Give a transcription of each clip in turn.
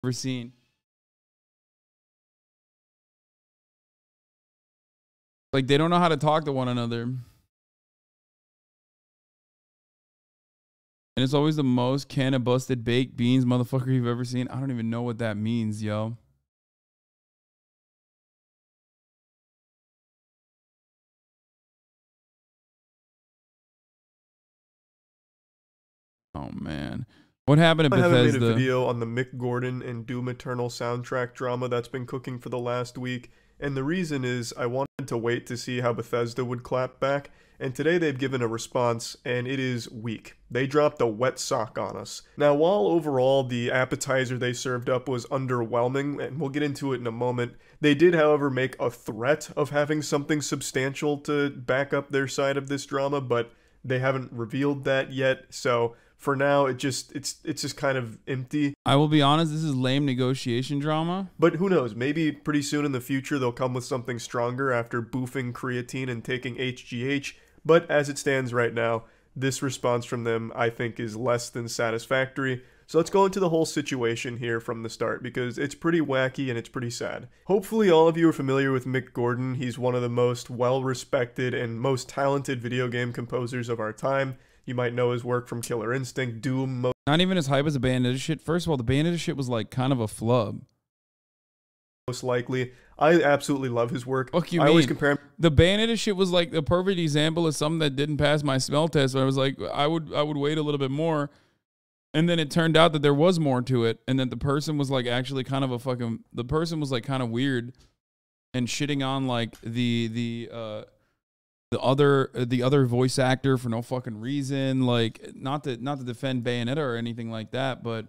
ever seen. Like, they don't know how to talk to one another. And it's always the most can of busted baked beans motherfucker you've ever seen. I don't even know what that means, yo. Oh, man. What happened at Bethesda? I haven't made a video on the Mick Gordon and Doom Eternal soundtrack drama that's been cooking for the last week, and the reason is I wanted to wait to see how Bethesda would clap back, and today they've given a response, and it is weak. They dropped a wet sock on us. Now, while overall the appetizer they served up was underwhelming, and we'll get into it in a moment, they did, however, make a threat of having something substantial to back up their side of this drama, but they haven't revealed that yet, so for now, it's just kind of empty. I will be honest, this is lame negotiation drama. But who knows, maybe pretty soon in the future they'll come with something stronger after boofing creatine and taking HGH. But as it stands right now, this response from them I think is less than satisfactory. So let's go into the whole situation here from the start, because it's pretty wacky and it's pretty sad. Hopefully all of you are familiar with Mick Gordon. He's one of the most well-respected and most talented video game composers of our time. You might know his work from Killer Instinct, Doom. Not even as hype as the Bayonetta shit. First of all, the Bayonetta shit was like kind of a flub. Most likely. I absolutely love his work. Fuck you I mean? always compare him. The Bayonetta shit was like the perfect example of something that didn't pass my smell test. I was like, I would wait a little bit more. And then it turned out that there was more to it. And that the person was like actually kind of a fucking, the person was like kind of weird and shitting on like the other voice actor for no fucking reason. Like not to defend Bayonetta or anything like that, but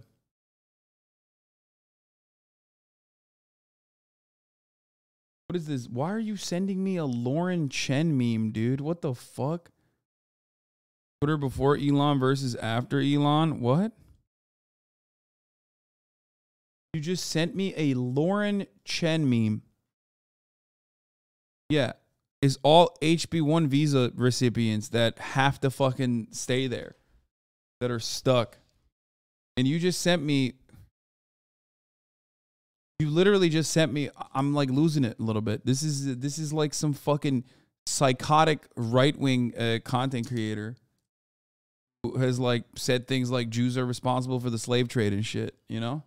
what is this? Why are you sending me a Lauren Chen meme, dude? What the fuck? Twitter before Elon versus after Elon? What? You just sent me a Lauren Chen meme. Yeah. Is all HB1 visa recipients that have to fucking stay there, that are stuck. And you just sent me, you literally just sent me, I'm like losing it a little bit. This is like some fucking psychotic right-wing content creator who has like said things like Jews are responsible for the slave trade and shit, you know?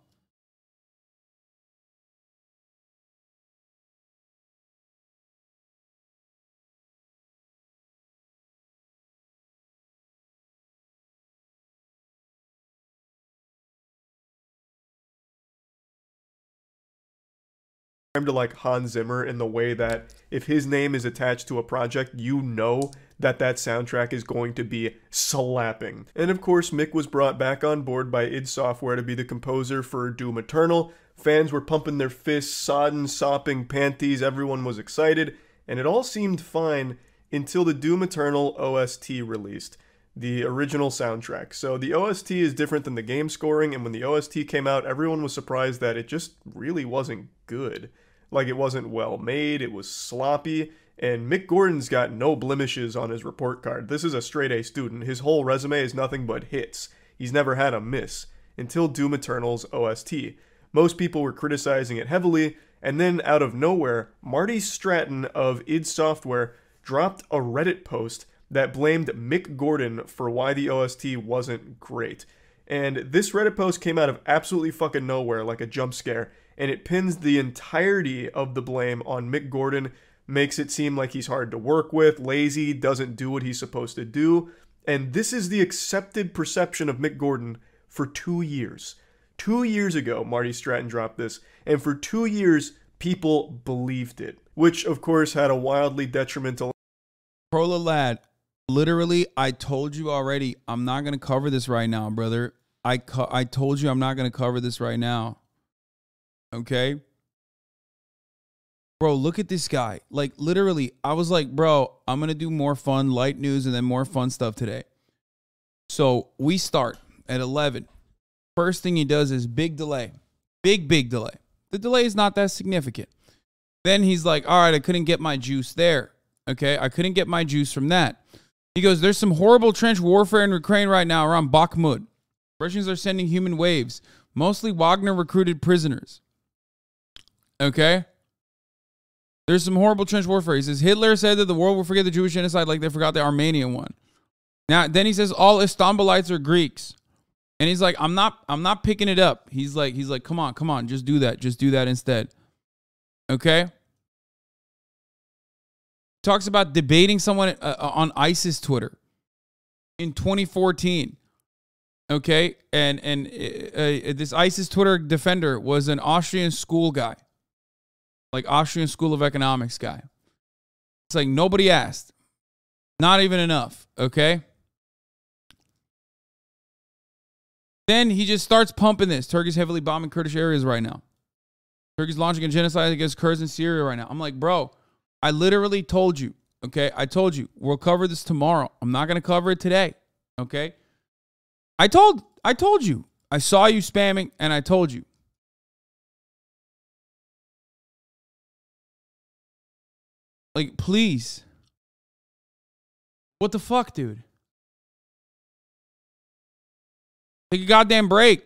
To like Hans Zimmer in the way that if his name is attached to a project, you know that that soundtrack is going to be slapping. And of course, Mick was brought back on board by id Software to be the composer for Doom Eternal. Fans were pumping their fists, sodden, sopping panties, everyone was excited, and it all seemed fine until the Doom Eternal OST released. The original soundtrack. So the OST is different than the game scoring, and when the OST came out, everyone was surprised that it just really wasn't good. Like, it wasn't well made, it was sloppy, and Mick Gordon's got no blemishes on his report card. This is a straight A student. His whole resume is nothing but hits. He's never had a miss, until Doom Eternal's OST. Most people were criticizing it heavily, and then out of nowhere, Marty Stratton of id Software dropped a Reddit post that blamed Mick Gordon for why the OST wasn't great. And this Reddit post came out of absolutely fucking nowhere, like a jump scare, and it pins the entirety of the blame on Mick Gordon, makes it seem like he's hard to work with, lazy, doesn't do what he's supposed to do, and this is the accepted perception of Mick Gordon for 2 years. 2 years ago, Marty Stratton dropped this, and for 2 years, people believed it, which of course had a wildly detrimental... Prola lad, literally, I told you already, I'm not going to cover this right now, brother. I told you I'm not going to cover this right now. Okay? Bro, look at this guy. Like, literally, I was like, bro, I'm going to do more fun, light news, and then more fun stuff today. So, we start at 11. First thing he does is big delay. Big delay. The delay is not that significant. Then he's like, all right, I couldn't get my juice there. Okay? I couldn't get my juice from that. He goes, there's some horrible trench warfare in Ukraine right now around Bakhmut. Russians are sending human waves. Mostly Wagner recruited prisoners. Okay? There's some horrible trench warfare. He says, Hitler said that the world will forget the Jewish genocide like they forgot the Armenian one. Now, then he says all Istanbulites are Greeks. And he's like, I'm not picking it up. He's like, come on, just do that. Just do that instead. Okay? Talks about debating someone on ISIS Twitter in 2014. Okay? And this ISIS Twitter defender was an Austrian school guy. Like Austrian School of Economics guy. It's like nobody asked. Not even enough. Okay? Then he just starts pumping this. Turkey's heavily bombing Kurdish areas right now. Turkey's launching a genocide against Kurds in Syria right now. I'm like, bro, I literally told you, okay? I told you, we'll cover this tomorrow. I'm not going to cover it today, okay? I told you. I saw you spamming, and I told you. Like, please. What the fuck, dude? Take a goddamn break.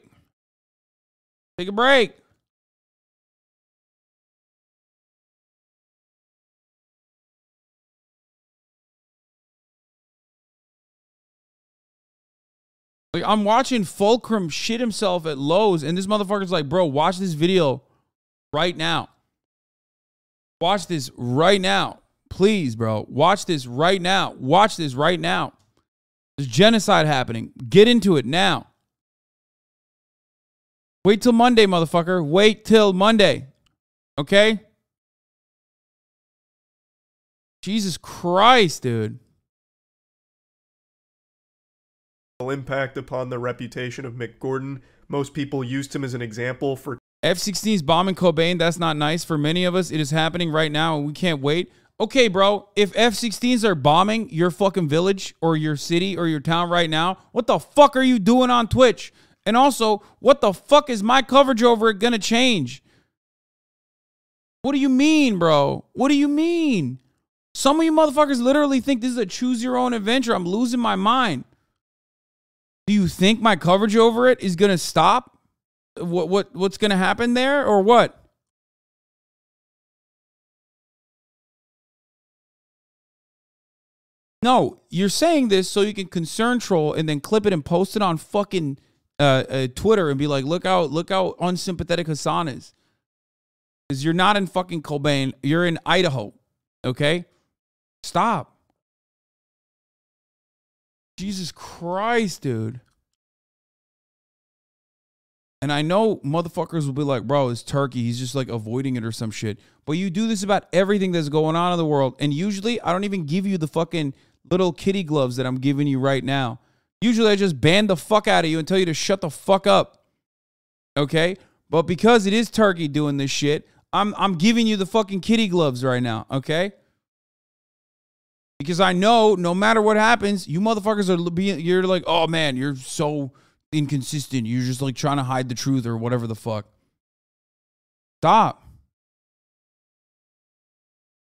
Take a break. Like, I'm watching Fulcrum shit himself at Lowe's, and this motherfucker's like, bro, watch this video right now. Watch this right now. Please, bro. Watch this right now. Watch this right now. There's genocide happening. Get into it now. Wait till Monday, motherfucker. Wait till Monday. Okay? Jesus Christ, dude. Impact upon the reputation of Mick Gordon. Most people used him as an example for F-16s bombing Cobain. That's not nice. For many of us, it is happening right now, and we can't wait. Okay, bro. If F-16s are bombing your fucking village or your city or your town right now, what the fuck are you doing on Twitch? And also, what the fuck is my coverage over it gonna change? What do you mean, bro? What do you mean? Some of you motherfuckers literally think this is a choose your own adventure. I'm losing my mind. Do you think my coverage over it is gonna stop? What's gonna happen there or what? No, you're saying this so you can concern troll and then clip it and post it on fucking Twitter and be like, look how unsympathetic Hasan is. Because you're not in fucking Cobain. You're in Idaho. Okay? Stop. Jesus Christ, dude. And I know motherfuckers will be like, bro, it's Turkey. He's just like avoiding it or some shit. But you do this about everything that's going on in the world. And usually I don't even give you the fucking little kitty gloves that I'm giving you right now. Usually I just ban the fuck out of you and tell you to shut the fuck up. Okay? But because it is Turkey doing this shit, I'm giving you the fucking kitty gloves right now. Okay? Because I know no matter what happens, you motherfuckers you're like, oh man, you're so inconsistent. You're just like trying to hide the truth or whatever the fuck. Stop.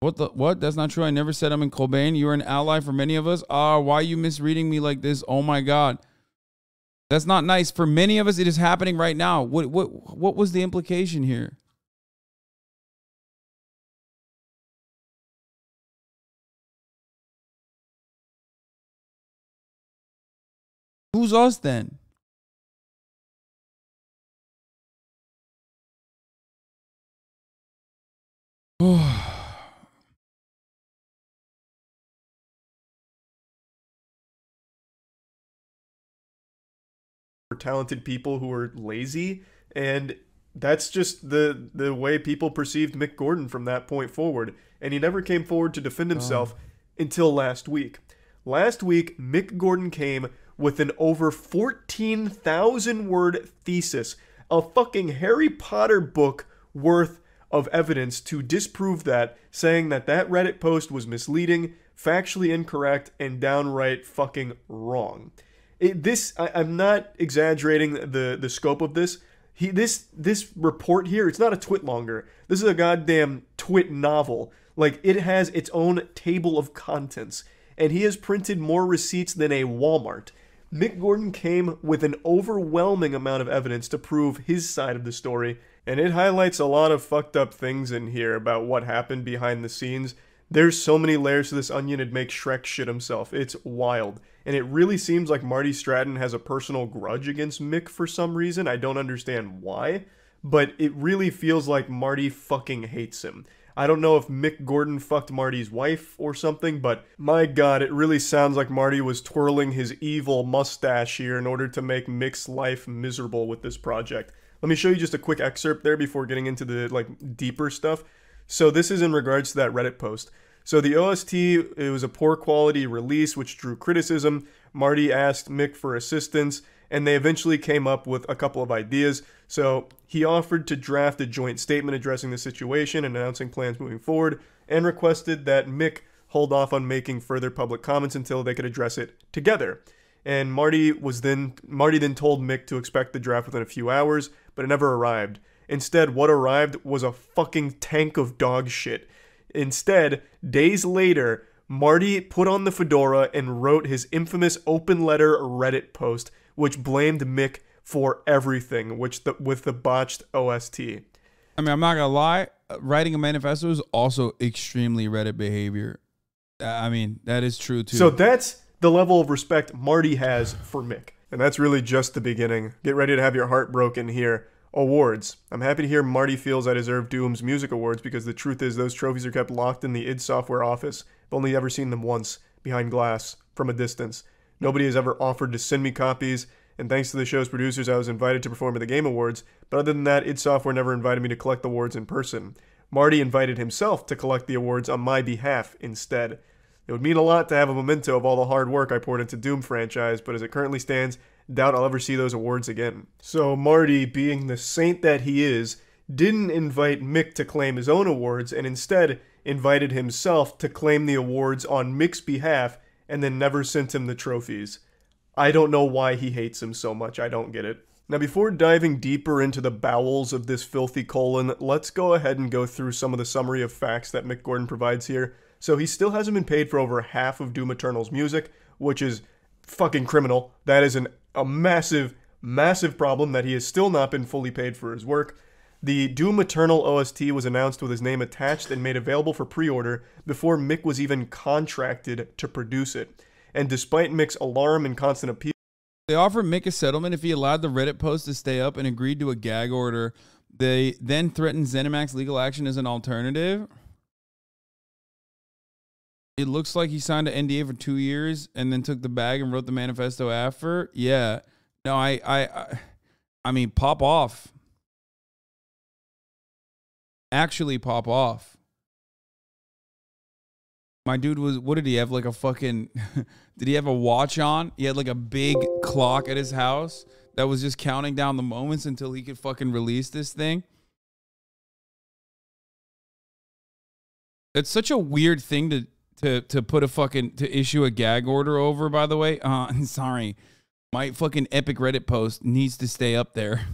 What? That's not true. I never said I'm in Cobain. You're an ally for many of us. Why are you misreading me like this? Oh my God. That's not nice. For many of us, it is happening right now. What was the implication here? Who's us then? talented people who are lazy, and that's just the way people perceived Mick Gordon from that point forward. And he never came forward to defend himself until last week. Last week, Mick Gordon came with an over 14,000 word thesis, a fucking Harry Potter book worth of evidence to disprove that, saying that Reddit post was misleading, factually incorrect, and downright fucking wrong. I'm not exaggerating the scope of this. This report here, it's not a twit longer. This is a goddamn twit novel. Like, it has its own table of contents. And he has printed more receipts than a Walmart. Mick Gordon came with an overwhelming amount of evidence to prove his side of the story, and it highlights a lot of fucked up things in here about what happened behind the scenes. There's so many layers to this onion, it'd make Shrek shit himself. It's wild. And it really seems like Marty Stratton has a personal grudge against Mick for some reason. I don't understand why, but it really feels like Marty fucking hates him. I don't know if Mick Gordon fucked Marty's wife or something, but my god, it really sounds like Marty was twirling his evil mustache here in order to make Mick's life miserable with this project. Let me show you just a quick excerpt there before getting into the deeper stuff. So this is in regards to that Reddit post. So the OST, it was a poor quality release which drew criticism. Marty asked Mick for assistance, and they eventually came up with a couple of ideas. So he offered to draft a joint statement addressing the situation and announcing plans moving forward, and requested that Mick hold off on making further public comments until they could address it together. And Marty then told Mick to expect the draft within a few hours, but it never arrived. Instead, what arrived was a fucking tank of dog shit. Instead, days later, Marty put on the fedora and wrote his infamous open letter Reddit post, which blamed Mick for everything, with the botched OST. I mean, I'm not gonna lie, writing a manifesto is also extremely Reddit behavior. I mean, that is true too. So that's the level of respect Marty has for Mick. And that's really just the beginning. Get ready to have your heart broken here. Awards. I'm happy to hear Marty feels I deserve Doom's Music Awards, because the truth is those trophies are kept locked in the id Software office. I've only ever seen them once, behind glass, from a distance. Nobody has ever offered to send me copies, and thanks to the show's producers, I was invited to perform at the Game Awards, but other than that, id Software never invited me to collect the awards in person. Marty invited himself to collect the awards on my behalf instead. It would mean a lot to have a memento of all the hard work I poured into Doom franchise, but as it currently stands, doubt I'll ever see those awards again. So Marty, being the saint that he is, didn't invite Mick to claim his own awards, and instead invited himself to claim the awards on Mick's behalf, and then never sent him the trophies. I don't know why he hates him so much. I don't get it. Now, before diving deeper into the bowels of this filthy colon, let's go ahead and go through some of the summary of facts that Mick Gordon provides here. So he still hasn't been paid for over half of Doom Eternal's music, which is fucking criminal. That is a massive, massive problem that he has still not been fully paid for his work. The Doom Eternal OST was announced with his name attached and made available for pre-order before Mick was even contracted to produce it. And despite Mick's alarm and constant appeal, they offered Mick a settlement if he allowed the Reddit post to stay up and agreed to a gag order. They then threatened ZeniMax legal action as an alternative. It looks like he signed an NDA for 2 years and then took the bag and wrote the manifesto after. Yeah. No, I mean, pop off. Actually pop off. My dude was, what did he have? Like a fucking, did he have a watch on? He had like a big clock at his house that was just counting down the moments until he could fucking release this thing. It's such a weird thing to put a fucking, to issue a gag order over, by the way. Sorry. My fucking epic Reddit post needs to stay up there.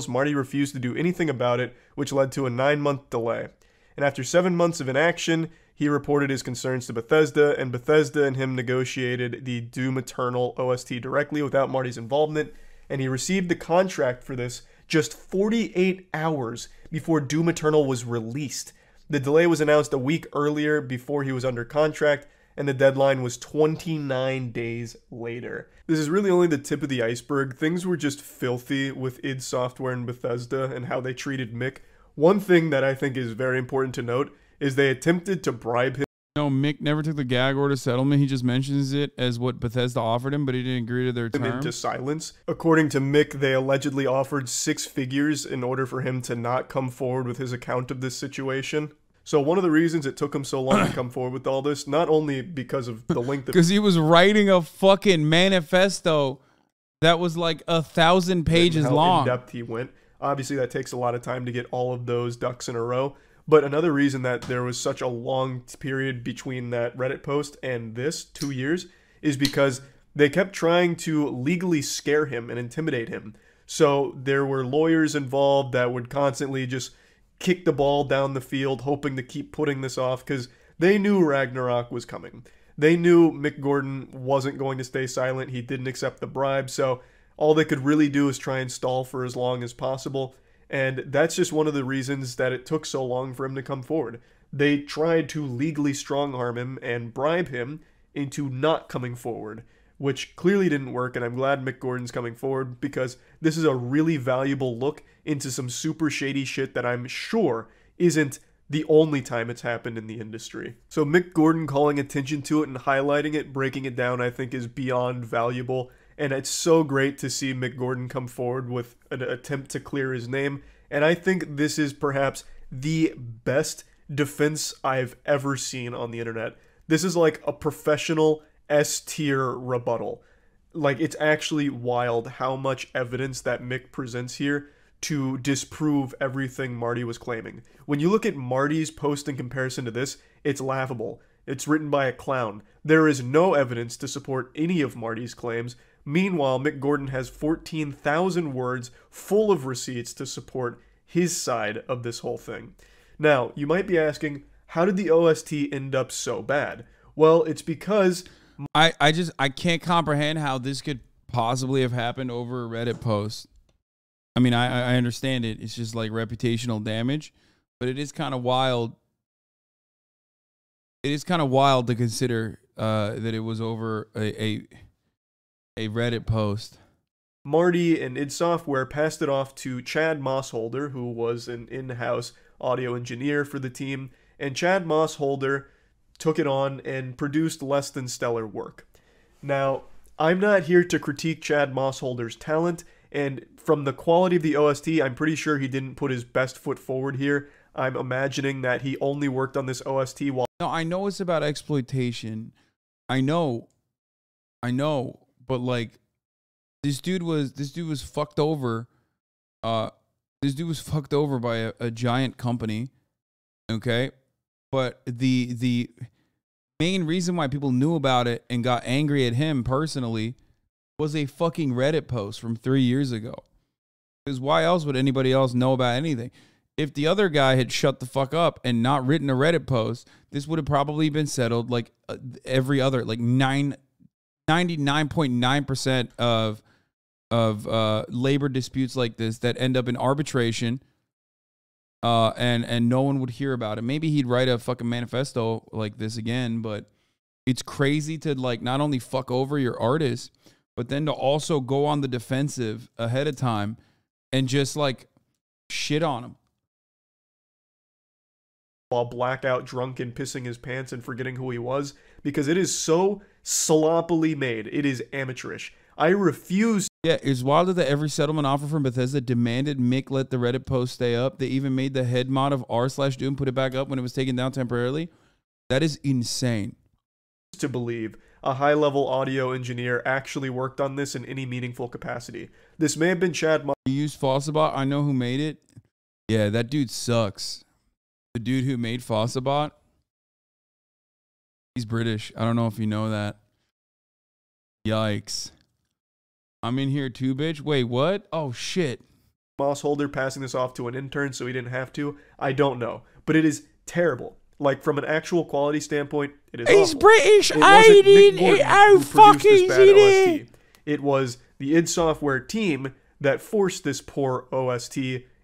Marty refused to do anything about it, which led to a 9-month delay. And after 7 months of inaction, he reported his concerns to Bethesda, and Bethesda and him negotiated the Doom Eternal OST directly without Marty's involvement, and he received the contract for this just 48 hours before Doom Eternal was released. The delay was announced a week earlier before he was under contract, and the deadline was 29 days later. This is really only the tip of the iceberg. Things were just filthy with id Software and Bethesda and how they treated Mick. One thing that I think is very important to note is they attempted to bribe him. No, Mick never took the gag order settlement. He just mentions it as what Bethesda offered him, but he didn't agree to their terms. Into silence. According to Mick, they allegedly offered 6 figures in order for him to not come forward with his account of this situation. So one of the reasons it took him so long to come forward with all this, not only because of the length of... Because he was writing a fucking manifesto that was like 1,000 pages long. How in-depth he went. Obviously, that takes a lot of time to get all of those ducks in a row. But another reason that there was such a long period between that Reddit post and this, 2 years, is because they kept trying to legally scare him and intimidate him. So there were lawyers involved that would constantly just kick the ball down the field, hoping to keep putting this off, because they knew Ragnarok was coming. They knew Mick Gordon wasn't going to stay silent. He didn't accept the bribe, so all they could really do is try and stall for as long as possible. And that's just one of the reasons that it took so long for him to come forward. They tried to legally strong-arm him and bribe him into not coming forward, which clearly didn't work, and I'm glad Mick Gordon's coming forward because this is a really valuable look into some super shady shit that I'm sure isn't the only time it's happened in the industry. So Mick Gordon calling attention to it and highlighting it, breaking it down, I think is beyond valuable. And it's so great to see Mick Gordon come forward with an attempt to clear his name. And I think this is perhaps the best defense I've ever seen on the internet. This is like a professional S-tier rebuttal. Like, it's actually wild how much evidence that Mick presents here to disprove everything Marty was claiming. When you look at Marty's post in comparison to this, it's laughable. It's written by a clown. There is no evidence to support any of Marty's claims. Meanwhile, Mick Gordon has 14,000 words full of receipts to support his side of this whole thing. Now, you might be asking, how did the OST end up so bad? Well, it's because... I can't comprehend how this could possibly have happened over a Reddit post. I mean, I understand it. It's just like reputational damage, but it is kind of wild. It is kind of wild to consider that it was over a Reddit post. Marty and id Software passed it off to Chad Mossholder, who was an in-house audio engineer for the team, and Chad Mossholder took it on and produced less than stellar work. Now, I'm not here to critique Chad Mossholder's talent, and from the quality of the OST, I'm pretty sure he didn't put his best foot forward here. I'm imagining that he only worked on this OST while... No, I know it's about exploitation. I know, but like, this dude was fucked over. This dude was fucked over by a giant company. Okay, but the main reason why people knew about it and got angry at him personally was a fucking Reddit post from 3 years ago. Because why else would anybody else know about anything? If the other guy had shut the fuck up and not written a Reddit post, this would have probably been settled like every other, like 99.9% of labor disputes like this that end up in arbitration, and no one would hear about it. Maybe he'd write a fucking manifesto like this again, but it's crazy to like not only fuck over your artist, but then to also go on the defensive ahead of time and just like shit on him. While blackout drunk and pissing his pants and forgetting who he was, because it is so sloppily made. It is amateurish. I refuse. Yeah, it's wild that every settlement offer from Bethesda demanded Mick let the Reddit post stay up. They even made the head mod of r/Doom put it back up when it was taken down temporarily. That is insane. To believe a high-level audio engineer actually worked on this in any meaningful capacity. This may have been Chad. You used Fossabot. I know who made it. Yeah, that dude sucks. The dude who made Fossabot, he's British. I don't know if you know that. Yikes. I'm in here too, bitch. Wait, what? Oh, shit. Mossholder passing this off to an intern so he didn't have to. I don't know. But it is terrible. Like, from an actual quality standpoint, it is He's awful. British. I didn't. Oh, fuck, he's in it. It was the id Software team that forced this poor OST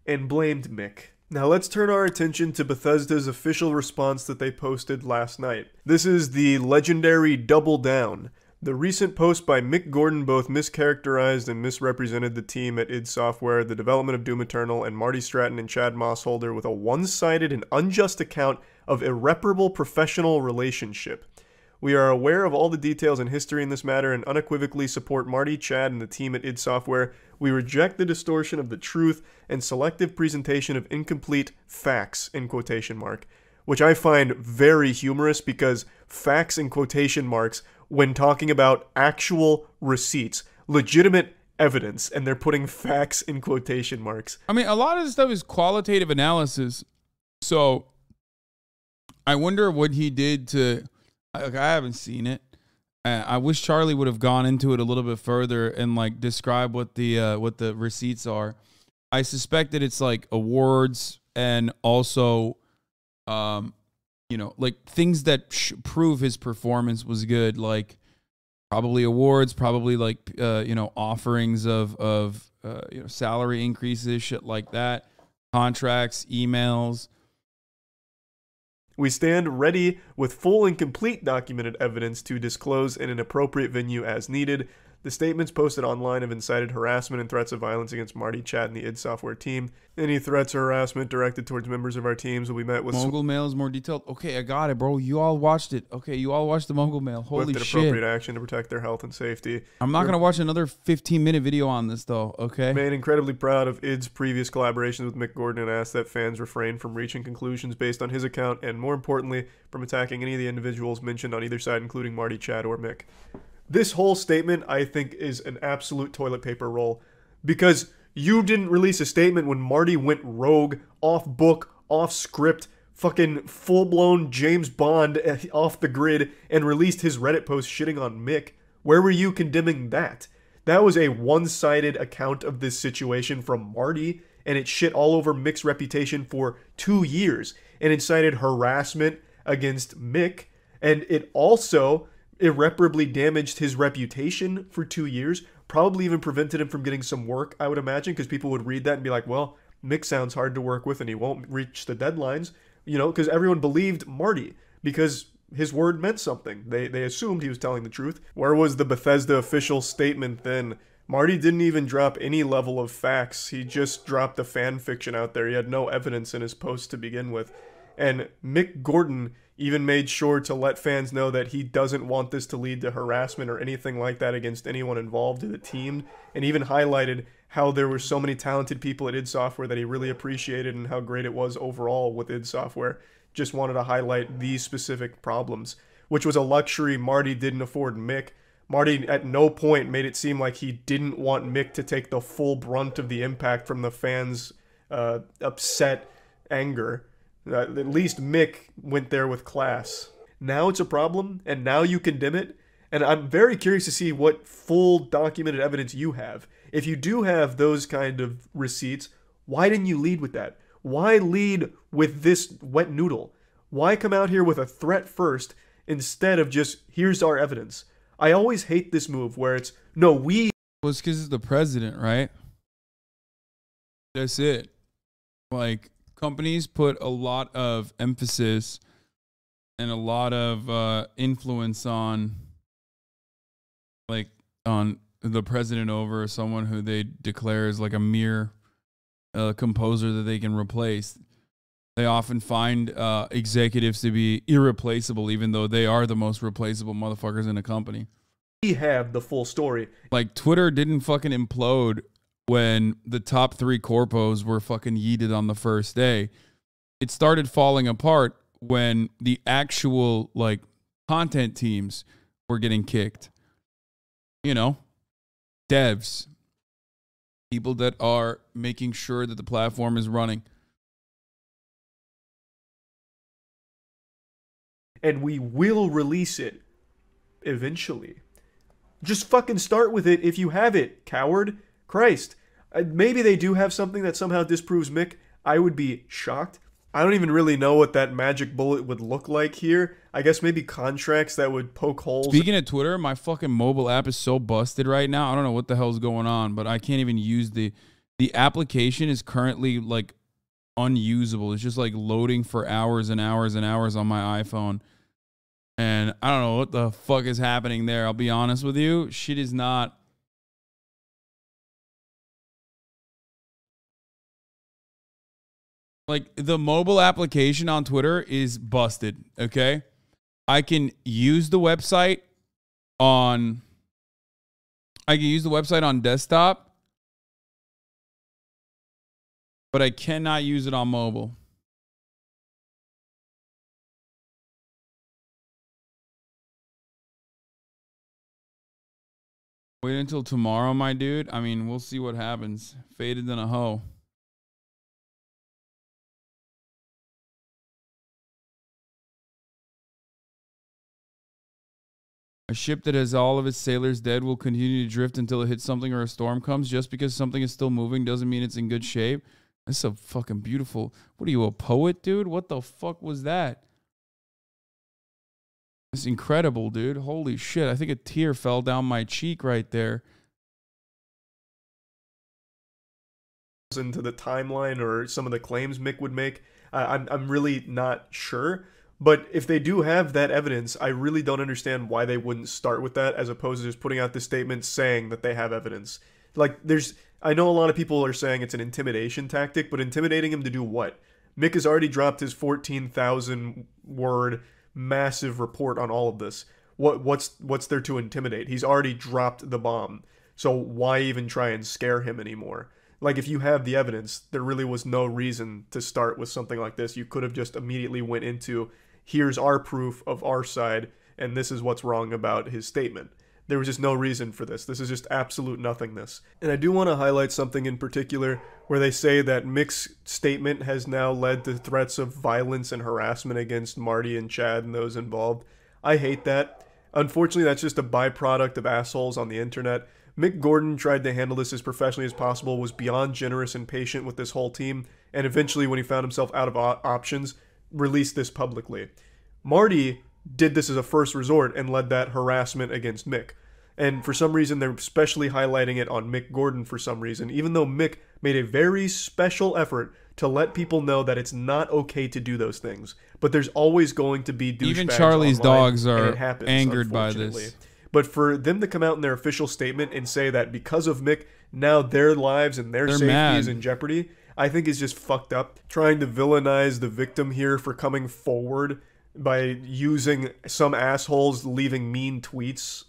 and blamed Mick. Now let's turn our attention to Bethesda's official response that they posted last night. This is the legendary Double Down. The recent post by Mick Gordon both mischaracterized and misrepresented the team at id Software, the development of Doom Eternal, and Marty Stratton and Chad Mossholder with a one-sided and unjust account of irreparable professional relationship. We are aware of all the details and history in this matter and unequivocally support Marty, Chad, and the team at id Software. We reject the distortion of the truth and selective presentation of incomplete facts, in quotation mark, which I find very humorous because facts in quotation marks when talking about actual receipts, legitimate evidence, and they're putting facts in quotation marks. I mean, a lot of this stuff is qualitative analysis. So I wonder what he did to... I haven't seen it. I wish Charlie would have gone into it a little bit further and like describe what the receipts are. I suspect that it's like awards and also you know, like things that prove his performance was good, like probably awards, probably like, you know, offerings of you know, salary increases, shit like that, contracts, emails. We stand ready with full and complete documented evidence to disclose in an appropriate venue as needed. The statements posted online have incited harassment and threats of violence against Marty, Chad, and the id Software team. Any threats or harassment directed towards members of our teams will be met with Mogul Mail is more detailed. Okay, I got it, bro. You all watched it. Okay, you all watched the Mogul Mail. Holy with shit. appropriate action to protect their health and safety. I'm not going to watch another 15-minute video on this, though, okay? Remain incredibly proud of id's previous collaborations with Mick Gordon and ask that fans refrain from reaching conclusions based on his account and, more importantly, from attacking any of the individuals mentioned on either side, including Marty, Chad, or Mick. This whole statement, I think, is an absolute toilet paper roll, because you didn't release a statement when Marty went rogue, off book, off script, fucking full-blown James Bond off the grid, and released his Reddit post shitting on Mick. Where were you condemning that? That was a one-sided account of this situation from Marty, and it shit all over Mick's reputation for 2 years, and incited harassment against Mick, and it also irreparably damaged his reputation for 2 years, probably even prevented him from getting some work, I would imagine, because people would read that and be like, well, Mick sounds hard to work with and he won't reach the deadlines, you know, because everyone believed Marty because his word meant something. They assumed he was telling the truth. Where was the Bethesda official statement then? Marty didn't even drop any level of facts. He just dropped the fan fiction out there. He had no evidence in his post to begin with. And Mick Gordon even made sure to let fans know that he doesn't want this to lead to harassment or anything like that against anyone involved in the team, and even highlighted how there were so many talented people at id Software that he really appreciated and how great it was overall with id Software. Just wanted to highlight these specific problems, which was a luxury Marty didn't afford Mick. Marty at no point made it seem like he didn't want Mick to take the full brunt of the impact from the fans' upset anger. At least Mick went there with class. Now it's a problem, and now you condemn it, and I'm very curious to see what full documented evidence you have. If you do have those kind of receipts, why didn't you lead with that? Why lead with this wet noodle? Why come out here with a threat first instead of just, here's our evidence? I always hate this move where it's, no, we... Well, it's because it's the president, right? That's it. Like, companies put a lot of emphasis and a lot of influence on, like, on the president over someone who they declare is like a mere composer that they can replace. They often find executives to be irreplaceable, even though they are the most replaceable motherfuckers in a company. We have the full story. Like, Twitter didn't fucking implode when the top 3 corpos were fucking yeeted on the first day. It started falling apart when the actual, like, content teams were getting kicked. You know, devs, people that are making sure that the platform is running. And we will release it eventually. Just fucking start with it if you have it, coward. Christ. Maybe they do have something that somehow disproves Mick. I would be shocked. I don't even really know what that magic bullet would look like here. I guess maybe contracts that would poke holes. Speaking of Twitter, my fucking mobile app is so busted right now. I don't know what the hell's going on, but I can't even use the application is currently like unusable. It's just like loading for hours and hours and hours on my iPhone. And I don't know what the fuck is happening there. I'll be honest with you. Shit is not... Like, the mobile application on Twitter is busted, okay? I can use the website on... desktop, but I cannot use it on mobile. Wait until tomorrow, my dude. I mean, we'll see what happens. Faded than a hoe. A ship that has all of its sailors dead will continue to drift until it hits something or a storm comes. Just because something is still moving doesn't mean it's in good shape. That's so fucking beautiful. What are you, a poet, dude? What the fuck was that? It's incredible, dude. Holy shit. I think a tear fell down my cheek right there. Into the timeline or some of the claims Mick would make, I'm really not sure. But if they do have that evidence, I really don't understand why they wouldn't start with that as opposed to just putting out this statement saying that they have evidence. Like, I know a lot of people are saying it's an intimidation tactic, but intimidating him to do what? Mick has already dropped his 14,000 word massive report on all of this. What's there to intimidate? He's already dropped the bomb. So why even try and scare him anymore? Like, if you have the evidence, there really was no reason to start with something like this. You could have just immediately went into, here's our proof of our side, and this is what's wrong about his statement. There was just no reason for this. This is just absolute nothingness. And I do want to highlight something in particular where they say that Mick's statement has now led to threats of violence and harassment against Marty and Chad and those involved. I hate that. Unfortunately, that's just a byproduct of assholes on the internet. Mick Gordon tried to handle this as professionally as possible, was beyond generous and patient with this whole team, and eventually, when he found himself out of options, released this publicly. Marty did this as a first resort and led that harassment against Mick. And for some reason, they're especially highlighting it on Mick Gordon for some reason, even though Mick made a very special effort to let people know that it's not okay to do those things. But there's always going to be douchebags Even Charlie's online, dogs are happens, angered by this. But for them to come out in their official statement and say that because of Mick, now their lives and their safety is in jeopardy, I think is just fucked up. Trying to villainize the victim here for coming forward by using some assholes leaving mean tweets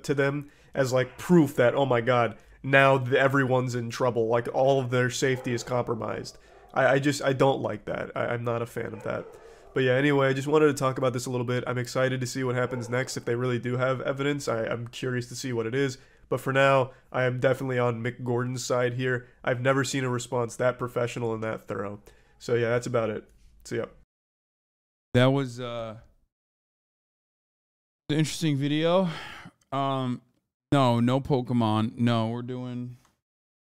to them as like proof that, oh my god, now everyone's in trouble, like all of their safety is compromised. I don't like that. I'm not a fan of that. But yeah, anyway, I just wanted to talk about this a little bit. I'm excited to see what happens next if they really do have evidence. I'm curious to see what it is. But for now, I am definitely on Mick Gordon's side here. I've never seen a response that professional and that thorough. So yeah, that's about it. See ya. That was an interesting video. No Pokemon. No, we're doing